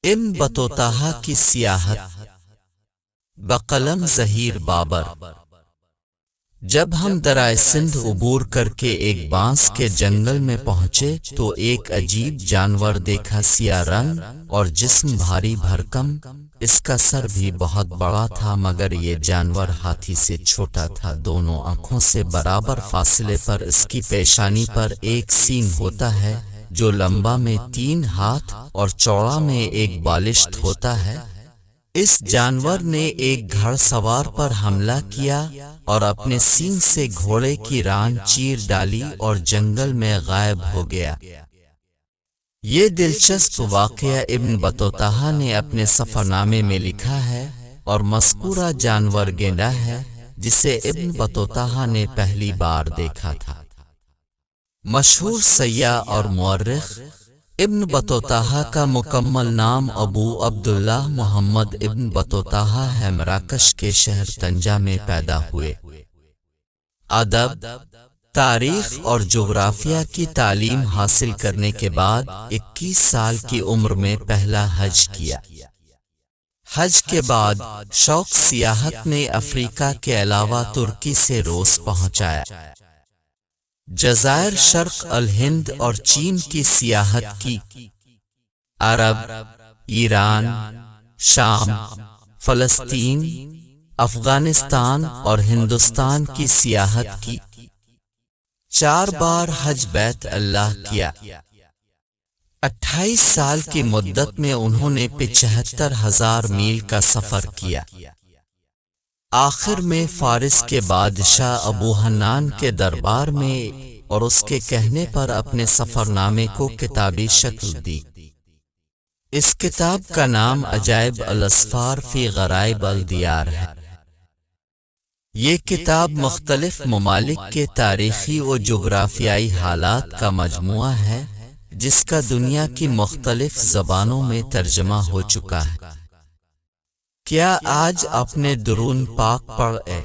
ابن بطوطہ کی سیاحت بقلم ظہیر بابر۔ جب ہم درائے سندھ عبور کر کے ایک بانس کے جنگل میں پہنچے تو ایک عجیب جانور دیکھا، سیاہ رنگ اور جسم بھاری بھرکم۔ اس کا سر بھی بہت بڑا تھا مگر یہ جانور ہاتھی سے چھوٹا تھا۔ دونوں آنکھوں سے برابر فاصلے پر اس کی پیشانی پر ایک سینگ ہوتا ہے جو لمبا میں 3 ہاتھ اور چوڑا میں 1 بالشت ہوتا ہے۔ اس جانور نے ایک گھڑ سوار پر حملہ کیا اور اپنے سینگ سے گھوڑے کی ران چیر ڈالی اور جنگل میں غائب ہو گیا۔ یہ دلچسپ واقعہ ابن بطوطہ نے اپنے سفر نامے میں لکھا ہے اور مذکورہ جانور گینڈا ہے جسے ابن بطوطہ نے پہلی بار دیکھا تھا۔ مشہور سیاح اور مورخ ابن بطوطہ کا مکمل نام ابو عبداللہ محمد ابن بطوطہ ہے۔ مراکش کے شہر طنجہ میں پیدا ہوئے۔ ادب، تاریخ اور جغرافیہ کی تعلیم حاصل کرنے کے بعد 21 سال کی عمر میں پہلا حج کیا۔ حج کے بعد شوق سیاحت نے افریقہ کے علاوہ ترکی سے روس پہنچایا۔ جزائر شرق الہند اور چین کی سیاحت کی۔ عرب، ایران، شام، فلسطین، افغانستان اور ہندوستان کی سیاحت کی۔ 4 بار حج بیت اللہ کیا۔ 28 سال کی مدت میں انہوں نے 75,000 میل کا سفر کیا۔ آخر میں فارس کے بادشاہ ابو حنان کے دربار میں اور اس کے کہنے پر اپنے سفر نامے کو کتابی شکل دی۔ اس کتاب کا نام عجائب الاسفار فی غرائب الدیار ہے۔ یہ کتاب مختلف ممالک کے تاریخی و جغرافیائی حالات کا مجموعہ ہے جس کا دنیا کی مختلف زبانوں میں ترجمہ ہو چکا ہے۔ کیا آج آپ نے درود پاک پڑھے؟